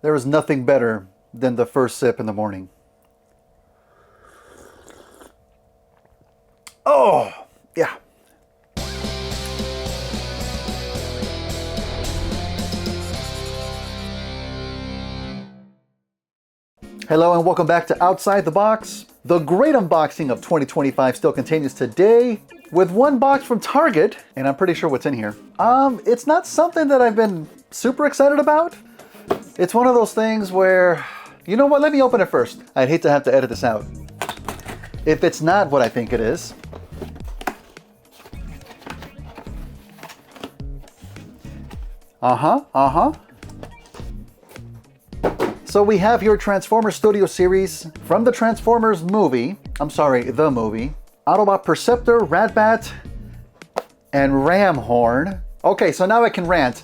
There is nothing better than the first sip in the morning. Oh, yeah. Hello and welcome back to Outside the Box. The great unboxing of 2025 still continues today with one box from Target, and I'm pretty sure what's in here. It's not something that I've been super excited about. It's one of those things where, you know what, let me open it first. I'd hate to have to edit this out. If it's not what I think it is. So we have your Transformers Studio Series from the Transformers movie. The movie. Autobot Perceptor, Ratbat, and Ramhorn. Okay, so now I can rant.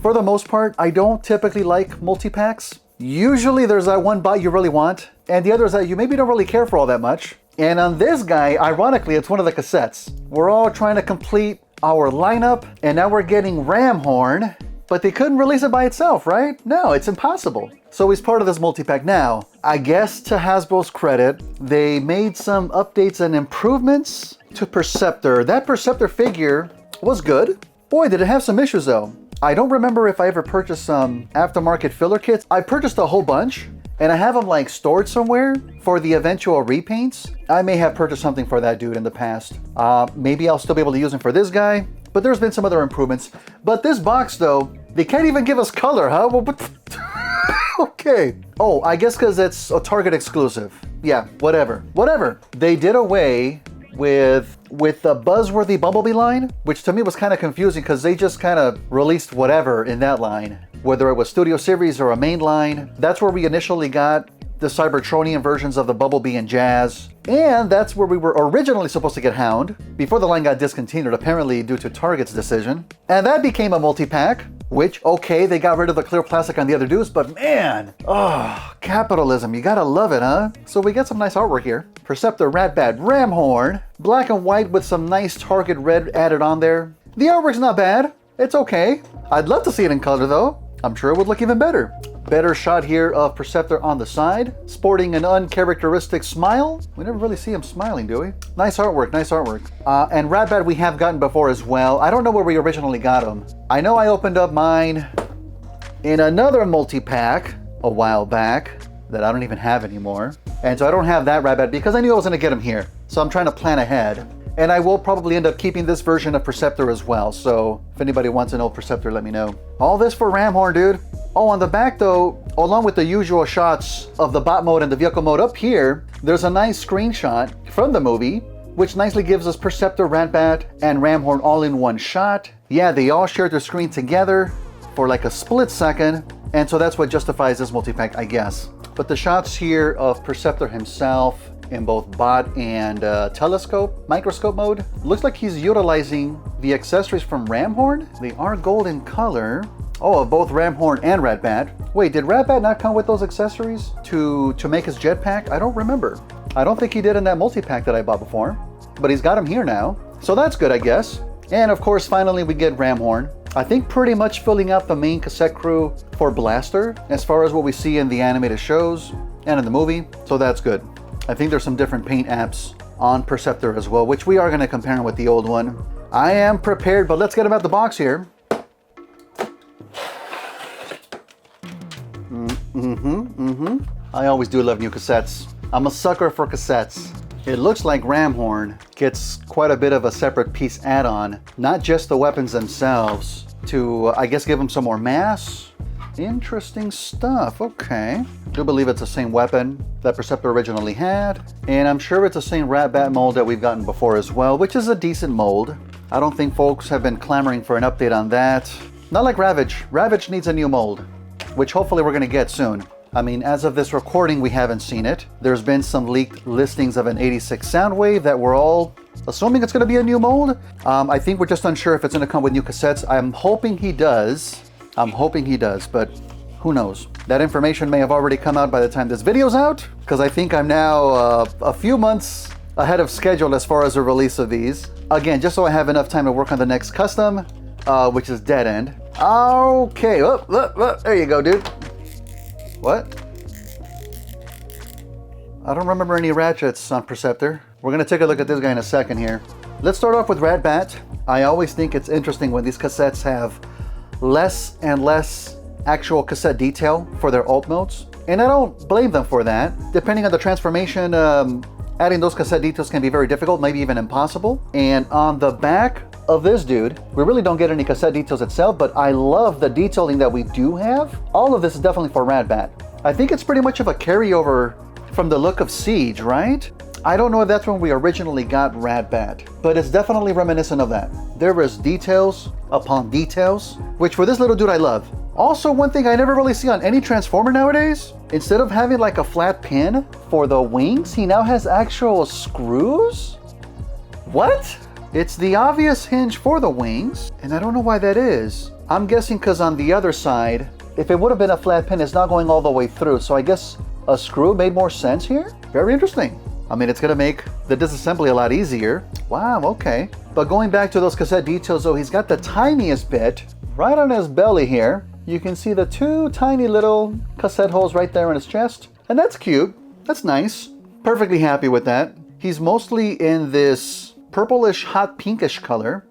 For the most part, I don't typically like multi-packs. Usually there's that one bot you really want, and the others that you maybe don't really care for all that much. And on this guy, ironically, it's one of the cassettes. We're all trying to complete our lineup, and now we're getting Ramhorn, but they couldn't release it by itself, right? No, it's impossible. So he's part of this multi-pack now. I guess to Hasbro's credit, they made some updates and improvements to Perceptor. That Perceptor figure was good. Boy, did it have some issues though. I don't remember if I ever purchased some aftermarket filler kits. I purchased a whole bunch, and I have them like stored somewhere for the eventual repaints. I may have purchased something for that dude in the past. Maybe I'll still be able to use him for this guy, but there's been some other improvements. But this box though, they can't even give us color, huh? Well, okay. Oh, I guess because it's a Target exclusive. Yeah, whatever. They did away with the buzzworthy Bumblebee line, which to me was kind of confusing because they just kind of released whatever in that line, whether it was Studio Series or a main line. That's where we initially got the Cybertronian versions of the Bumblebee and Jazz. And that's where we were originally supposed to get Hound before the line got discontinued, apparently due to Target's decision. And that became a multi-pack, which, okay, they got rid of the clear plastic on the other dudes, but man, capitalism, you gotta love it, huh? So we get some nice artwork here. Perceptor, Ratbat, Ramhorn, black and white with some nice Target red added on there. The artwork's not bad, it's okay. I'd love to see it in color though. I'm sure it would look even better. Better shot here of Perceptor on the side, sporting an uncharacteristic smile. We never really see him smiling, do we? Nice artwork, nice artwork. And Ratbat we have gotten before as well. I don't know where we originally got him. I know I opened up mine in another multi-pack a while back that I don't even have anymore. And so I don't have that Ratbat because I knew I was gonna get him here. So I'm trying to plan ahead. And I will probably end up keeping this version of Perceptor as well. So if anybody wants an old Perceptor, let me know. All this for Ramhorn, dude. Oh, on the back though, along with the usual shots of the bot mode and the vehicle mode up here, there's a nice screenshot from the movie, which nicely gives us Perceptor, Ratbat, and Ramhorn all in one shot. Yeah, they all share their screen together for like a split second, and so that's what justifies this multi-pack, I guess. But the shots here of Perceptor himself in both bot and microscope mode, looks like he's utilizing the accessories from Ramhorn. They are gold in color. Oh, of both Ramhorn and Ratbat. Wait, did Ratbat not come with those accessories to make his jetpack? I don't remember. I don't think he did in that multi-pack that I bought before, but he's got him here now. So that's good, I guess. And of course, finally we get Ramhorn. I think pretty much filling out the main cassette crew for Blaster, as far as what we see in the animated shows and in the movie, so that's good. I think there's some different paint apps on Perceptor as well, which we are gonna compare him with the old one. I am prepared, but let's get him out the box here. I always do love new cassettes. I'm a sucker for cassettes. It looks like Ramhorn gets quite a bit of a separate piece add-on, not just the weapons themselves, to, I guess, give them some more mass. Interesting stuff, okay. I do believe it's the same weapon that Perceptor originally had, and I'm sure it's the same Ratbat mold that we've gotten before as well, which is a decent mold. I don't think folks have been clamoring for an update on that. Not like Ravage. Ravage needs a new mold, which hopefully we're gonna get soon. I mean, as of this recording, we haven't seen it. There's been some leaked listings of an 86 Soundwave that we're all assuming it's gonna be a new mold. I think we're just unsure if it's gonna come with new cassettes. I'm hoping he does, but who knows? That information may have already come out by the time this video's out, because I think I'm now a few months ahead of schedule as far as the release of these. Again, just so I have enough time to work on the next custom, which is Dead End. Okay, there you go, dude. What? I don't remember any ratchets on Perceptor. We're gonna take a look at this guy in a second here. Let's start off with Ratbat. I always think it's interesting when these cassettes have less and less actual cassette detail for their alt notes. And I don't blame them for that. Depending on the transformation, adding those cassette details can be very difficult, maybe even impossible. And on the back of this dude, we really don't get any cassette details itself, but I love the detailing that we do have. All of this is definitely for Ratbat. I think it's pretty much of a carryover from the look of Siege, right? I don't know if that's when we originally got Ratbat, but it's definitely reminiscent of that. There is details upon details, which for this little dude I love. Also, one thing I never really see on any Transformer nowadays, instead of having like a flat pin for the wings, he now has actual screws? What? It's the obvious hinge for the wings, and I don't know why that is. I'm guessing because on the other side, if it would have been a flat pin, it's not going all the way through, so I guess a screw made more sense here? Very interesting. I mean, it's gonna make the disassembly a lot easier. Wow, okay. But going back to those cassette details though, he's got the tiniest bit right on his belly here. You can see the two tiny little cassette holes right there in his chest. And that's cute, that's nice. Perfectly happy with that. He's mostly in this purplish, hot pinkish color.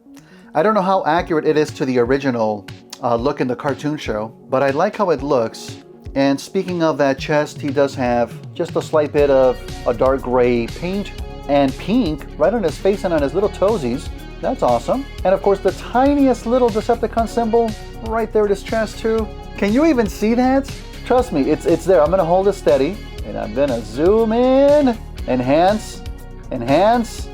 I don't know how accurate it is to the original look in the cartoon show, but I like how it looks. And speaking of that chest, he does have just a slight bit of a dark gray paint and pink right on his face and on his little toesies. That's awesome. And of course, the tiniest little Decepticon symbol right there at his chest too. Can you even see that? Trust me, it's there. I'm gonna hold it steady and I'm gonna zoom in, enhance, enhance,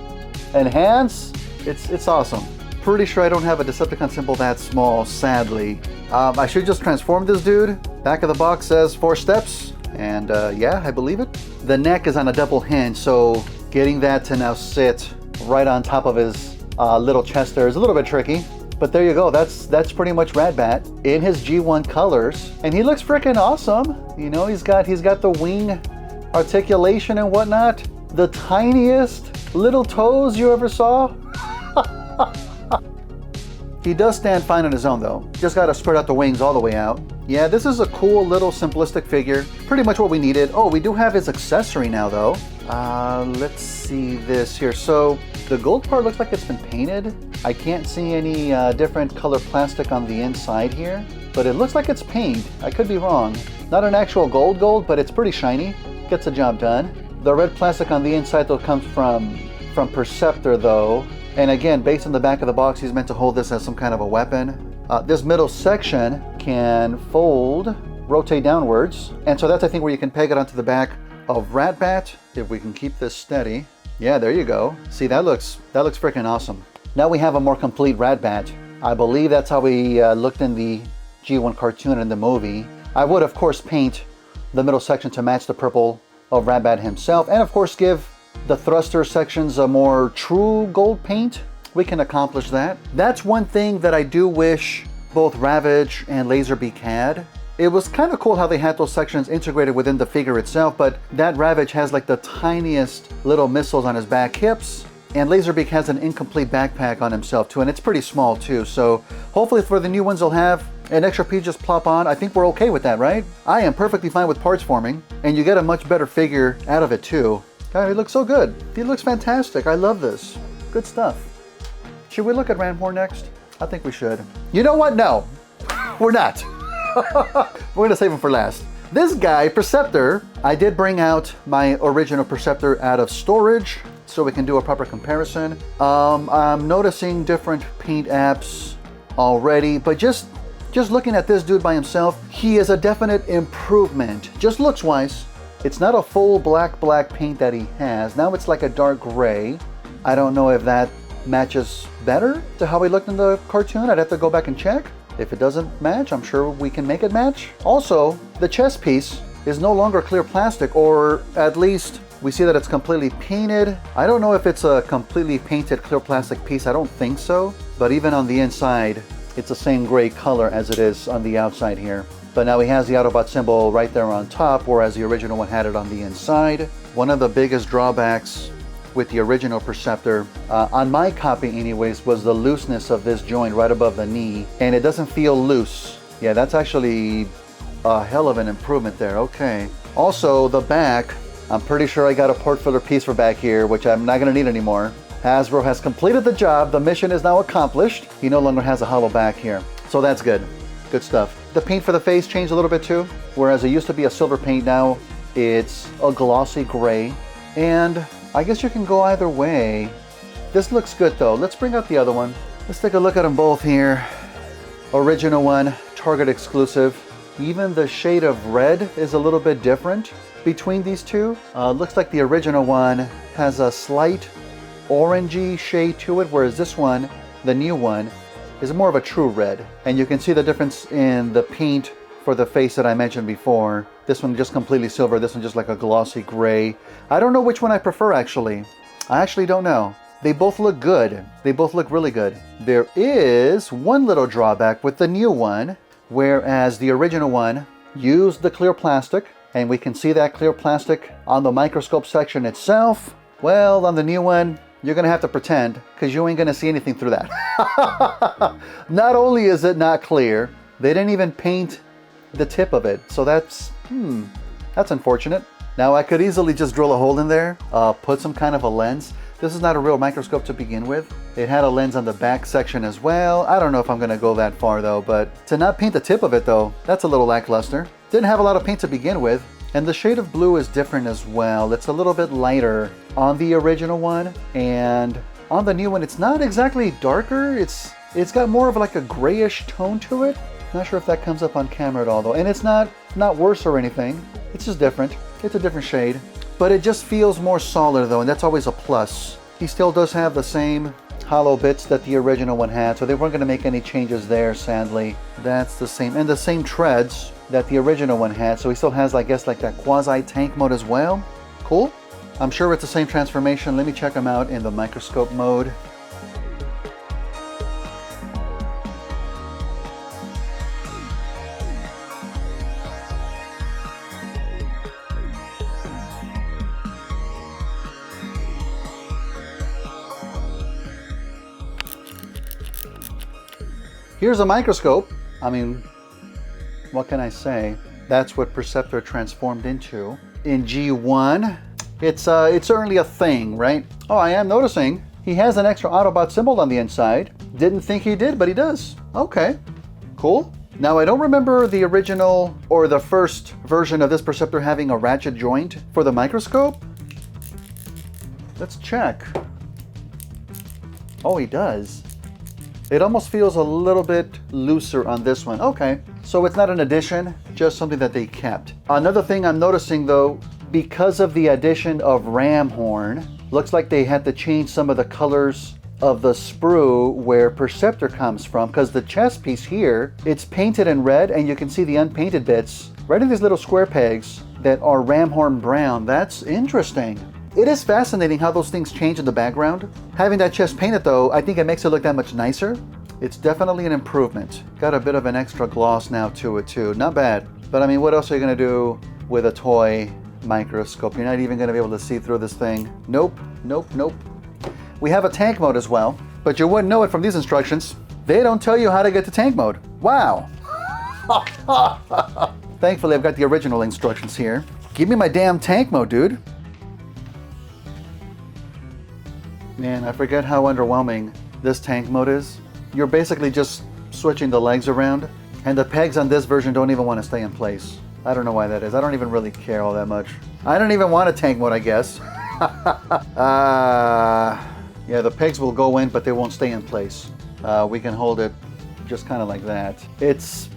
enhance. It's awesome. Pretty sure I don't have a Decepticon symbol that small, sadly. I should just transform this dude. Back of the box says 4 steps, and yeah, I believe it. The neck is on a double hinge, so getting that to now sit right on top of his little chest there is a little bit tricky. But there you go, that's pretty much Ratbat in his G1 colors, and he looks freaking awesome. You know, he's got the wing articulation and whatnot. The tiniest little toes you ever saw. He does stand fine on his own though. Just gotta spread out the wings all the way out. Yeah, this is a cool little simplistic figure. Pretty much what we needed. Oh, we do have his accessory now though. Let's see this here. So the gold part looks like it's been painted. I can't see any different color plastic on the inside here, but it looks like it's paint. I could be wrong. Not an actual gold, but it's pretty shiny. Gets the job done. The red plastic on the inside though comes from Perceptor though. And again, based on the back of the box, he's meant to hold this as some kind of a weapon. This middle section can fold, rotate downwards. And so that's, I think, where you can peg it onto the back of Ratbat. If we can keep this steady. Yeah, there you go. See, that looks freaking awesome. Now we have a more complete Ratbat. I believe that's how we looked in the G1 cartoon and the movie. I would, of course, paint the middle section to match the purple of Ratbat himself. And, of course, give the thruster sections a more true gold paint. We can accomplish that. That's one thing that I do wish both Ravage and Laserbeak had. It was kind of cool how they had those sections integrated within the figure itself, but that Ravage has like the tiniest little missiles on his back hips, and Laserbeak has an incomplete backpack on himself too, and it's pretty small too. So hopefully for the new ones they'll have an extra piece just plop on. I think we're okay with that, right? I am perfectly fine with parts forming, and you get a much better figure out of it too. God, he looks so good. He looks fantastic. I love this. Good stuff. Should we look at Ramhorn next? I think we should. You know what? No, we're not. We're gonna save him for last. This guy, Perceptor, I did bring out my original Perceptor out of storage so we can do a proper comparison. I'm noticing different paint apps already, but just looking at this dude by himself, he is a definite improvement. Just looks wise. It's not a full black paint that he has. Now it's like a dark gray. I don't know if that matches better to how he looked in the cartoon. I'd have to go back and check. If it doesn't match, I'm sure we can make it match. Also, the chest piece is no longer clear plastic, or at least we see that it's completely painted. I don't know if it's a completely painted clear plastic piece. I don't think so. But even on the inside, it's the same gray color as it is on the outside here. But now he has the Autobot symbol right there on top, whereas the original one had it on the inside. One of the biggest drawbacks with the original Perceptor, on my copy anyways, was the looseness of this joint right above the knee, and it doesn't feel loose. Yeah, that's actually a hell of an improvement there. Okay. Also, the back, I'm pretty sure I got a port filler piece for back here, which I'm not going to need anymore. Hasbro has completed the job. The mission is now accomplished. He no longer has a hollow back here. So that's good. Good stuff. The paint for the face changed a little bit too. Whereas it used to be a silver paint, now it's a glossy gray. And I guess you can go either way. This looks good though. Let's bring out the other one. Let's take a look at them both here. Original one, Target exclusive. Even the shade of red is a little bit different between these two. Looks like the original one has a slight orangey shade to it, whereas this one, the new one, is more of a true red. And you can see the difference in the paint for the face that I mentioned before. This one just completely silver, this one just like a glossy gray. I don't know which one I prefer actually. I actually don't know. They both look good. They both look really good. There is one little drawback with the new one, whereas the original one used the clear plastic, and we can see that clear plastic on the microscope section itself. Well, on the new one, you're gonna have to pretend, because you ain't gonna see anything through that. Not only is it not clear, they didn't even paint the tip of it. So that's unfortunate. Now I could easily just drill a hole in there, put some kind of a lens. This is not a real microscope to begin with. It had a lens on the back section as well. I don't know if I'm gonna go that far though, but to not paint the tip of it though, that's a little lackluster. Didn't have a lot of paint to begin with. And the shade of blue is different as well. It's a little bit lighter on the original one, and on the new one, it's not exactly darker. It's got more of like a grayish tone to it. Not sure if that comes up on camera at all though. And it's not worse or anything. It's just different. It's a different shade, but it just feels more solid though, and that's always a plus. He still does have the same hollow bits that the original one had, so they weren't going to make any changes there, sadly. That's the same, and the same treads that the original one had, so he still has, I guess, like that quasi tank mode as well. Cool. I'm sure it's the same transformation. Let me check them out in the microscope mode. Here's a microscope. I mean, what can I say? That's what Perceptor transformed into. In G1, it's certainly a thing, right? Oh, I am noticing he has an extra Autobot symbol on the inside. Didn't think he did, but he does. Okay, cool. Now, I don't remember the original or the first version of this Perceptor having a ratchet joint for the microscope. Let's check. Oh, he does. It almost feels a little bit looser on this one. Okay, so it's not an addition, just something that they kept. Another thing I'm noticing though, because of the addition of Ramhorn, looks like they had to change some of the colors of the sprue where Perceptor comes from, because the chest piece here, it's painted in red, and you can see the unpainted bits right in these little square pegs that are Ramhorn brown. That's interesting. It is fascinating how those things change in the background. Having that chest painted though, I think it makes it look that much nicer. It's definitely an improvement. Got a bit of an extra gloss now to it too. Not bad. But I mean, what else are you gonna do with a toy microscope? You're not even gonna be able to see through this thing. Nope, nope, nope. We have a tank mode as well, but you wouldn't know it from these instructions. They don't tell you how to get to tank mode. Wow. Thankfully, I've got the original instructions here. Give me my damn tank mode, dude. Man, I forget how underwhelming this tank mode is. You're basically just switching the legs around, and the pegs on this version don't even want to stay in place. I don't know why that is. I don't even really care all that much. I don't even want a tank mode, I guess. Yeah, the pegs will go in, but they won't stay in place. We can hold it just kind of like that. It's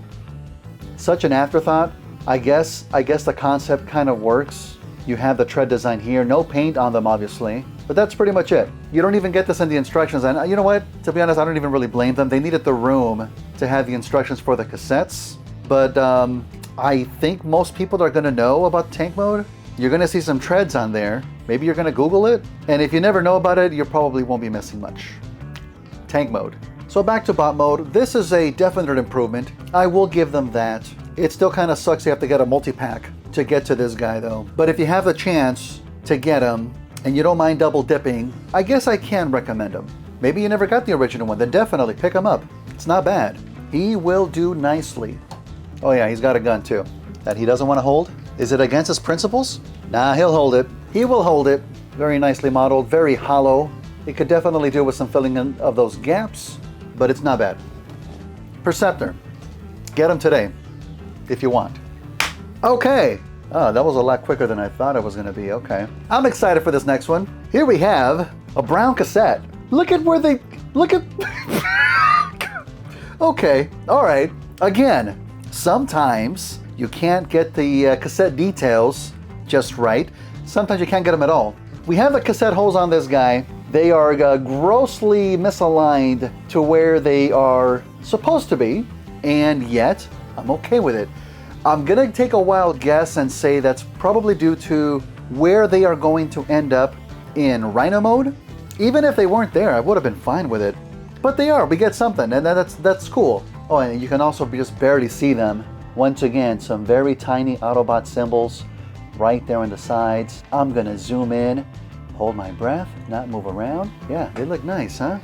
such an afterthought. I guess the concept kind of works. You have the tread design here, no paint on them obviously, but that's pretty much it. You don't even get this in the instructions, and you know what? To be honest, I don't even really blame them. They needed the room to have the instructions for the cassettes, but I think most people are gonna know about tank mode. You're gonna see some treads on there. Maybe you're gonna Google it, and if you never know about it, you probably won't be missing much. Tank mode. So back to bot mode. This is a definite improvement. I will give them that. It still kind of sucks you have to get a multi-pack to get to this guy though. But if you have the chance to get him and you don't mind double dipping, I guess I can recommend him. Maybe you never got the original one, then definitely pick him up. It's not bad. He will do nicely. Oh yeah, he's got a gun too. That he doesn't want to hold. Is it against his principles? Nah, he'll hold it. He will hold it. Very nicely modeled, very hollow. It could definitely do with some filling in of those gaps, but it's not bad. Perceptor. Get him today, if you want. Okay. Oh, that was a lot quicker than I thought it was going to be. Okay. I'm excited for this next one. Here we have a brown cassette. Look at where they... Look at... Okay. All right. Again, sometimes you can't get the cassette details just right. Sometimes you can't get them at all. We have the cassette holes on this guy. They are grossly misaligned to where they are supposed to be, and yet I'm okay with it. I'm gonna take a wild guess and say that's probably due to where they are going to end up in Rhino mode. Even if they weren't there, I would have been fine with it. But they are, we get something, and that's cool. Oh, and you can also just barely see them. Once again, some very tiny Autobot symbols right there on the sides. I'm gonna zoom in, hold my breath, not move around. Yeah, they look nice, huh?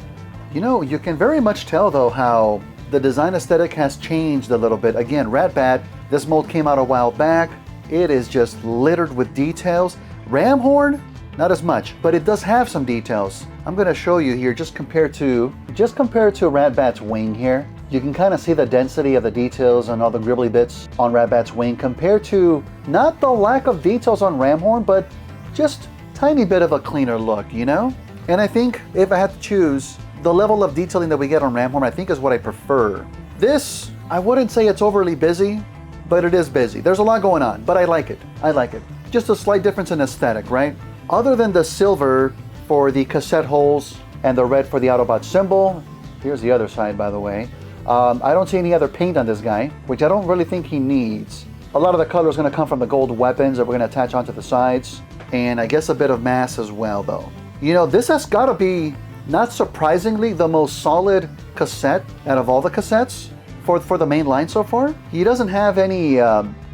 You know, you can very much tell though how the design aesthetic has changed a little bit. Again, Ratbat, this mold came out a while back. It is just littered with details. Ramhorn, not as much, but it does have some details. I'm gonna show you here, just compared to Ratbat's wing here. You can kind of see the density of the details and all the gribbly bits on Ratbat's wing compared to not the lack of details on Ramhorn, but just tiny bit of a cleaner look, you know? And I think if I had to choose, the level of detailing that we get on Ramhorn, I think is what I prefer. This, I wouldn't say it's overly busy, but it is busy. There's a lot going on, but I like it. I like it. Just a slight difference in aesthetic, right? Other than the silver for the cassette holes and the red for the Autobot symbol, here's the other side, by the way. I don't see any other paint on this guy, which I don't really think he needs. A lot of the color is going to come from the gold weapons that we're going to attach onto the sides, and I guess a bit of mass as well, though. You know, this has got to be, not surprisingly, the most solid cassette out of all the cassettes for the main line so far. He doesn't have any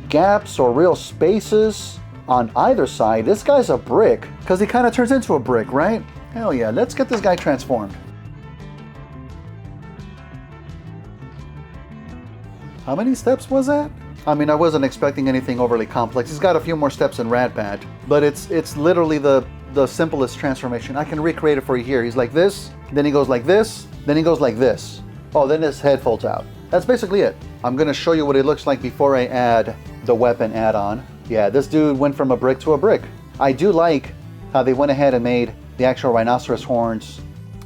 gaps or real spaces on either side. This guy's a brick, because he kind of turns into a brick, right? Hell yeah, let's get this guy transformed. How many steps was that? I mean, I wasn't expecting anything overly complex. He's got a few more steps in Ratbat, but it's literally the simplest transformation. I can recreate it for you here. He's like this, then he goes like this, then he goes like this. Oh, then his head folds out. That's basically it. I'm gonna show you what it looks like before I add the weapon add-on. Yeah, this dude went from a brick to a brick. I do like how they went ahead and made the actual rhinoceros horns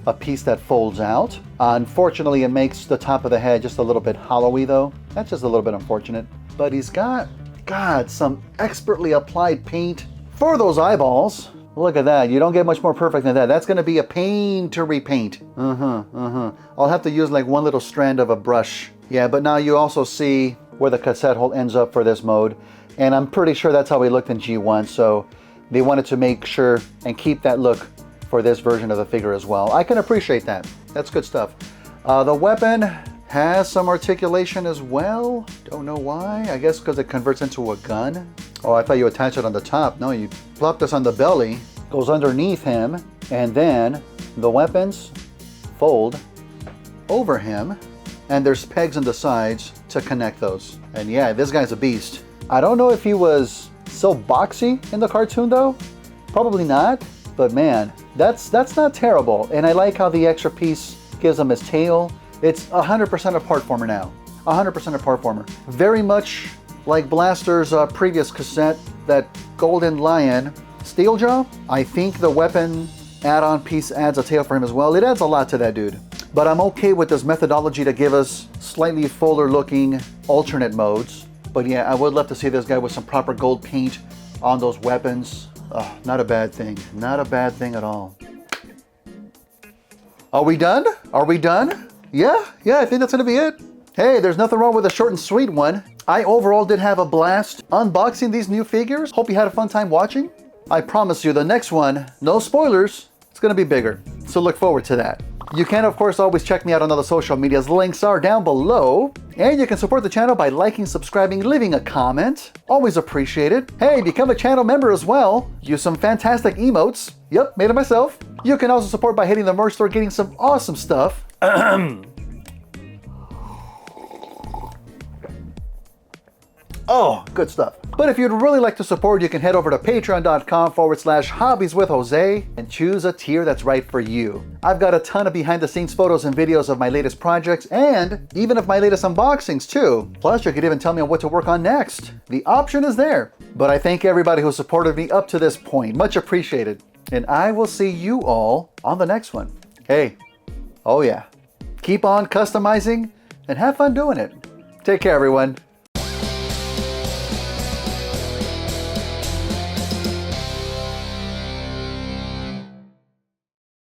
a piece that folds out. Unfortunately, it makes the top of the head just a little bit hollowy though. That's just a little bit unfortunate. But he's got, God, some expertly applied paint for those eyeballs. Look at that. You don't get much more perfect than that. That's going to be a pain to repaint. I'll have to use like one little strand of a brush. Yeah, but now you also see where the cassette hole ends up for this mode. And I'm pretty sure that's how he looked in G1. So they wanted to make sure and keep that look for this version of the figure as well. I can appreciate that. That's good stuff. The weapon has some articulation as well. Don't know why. I guess because it converts into a gun. Oh, I thought you attach it on the top. No, you plop this on the belly, goes underneath him, and then the weapons fold over him, and there's pegs on the sides to connect those. And yeah, this guy's a beast. I don't know if he was so boxy in the cartoon though. Probably not, but man, that's not terrible. And I like how the extra piece gives him his tail. It's 100% a part former now. 100% a part former. Very much like Blaster's previous cassette, that Golden Lion Steeljaw. I think the weapon add-on piece adds a tail for him as well. It adds a lot to that dude. But I'm okay with this methodology to give us slightly fuller looking alternate modes. But yeah, I would love to see this guy with some proper gold paint on those weapons. Not a bad thing. Not a bad thing at all. Are we done? Are we done? Yeah, I think that's gonna be it. Hey, there's nothing wrong with a short and sweet one. I overall did have a blast unboxing these new figures. Hope you had a fun time watching. I promise you the next one, no spoilers, it's gonna be bigger. So look forward to that. You can, of course, always check me out on other social medias. Links are down below. And you can support the channel by liking, subscribing, leaving a comment. Always appreciate it. Hey, become a channel member as well. Use some fantastic emotes. Yep, made it myself. You can also support by hitting the merch store, getting some awesome stuff. Oh, good stuff. But if you'd really like to support, you can head over to patreon.com/hobbieswithjose and choose a tier that's right for you. I've got a ton of behind the scenes photos and videos of my latest projects and even of my latest unboxings too. Plus, you could even tell me what to work on next. The option is there. But I thank everybody who supported me up to this point. Much appreciated. And I will see you all on the next one. Hey, oh yeah, keep on customizing and have fun doing it. Take care, everyone.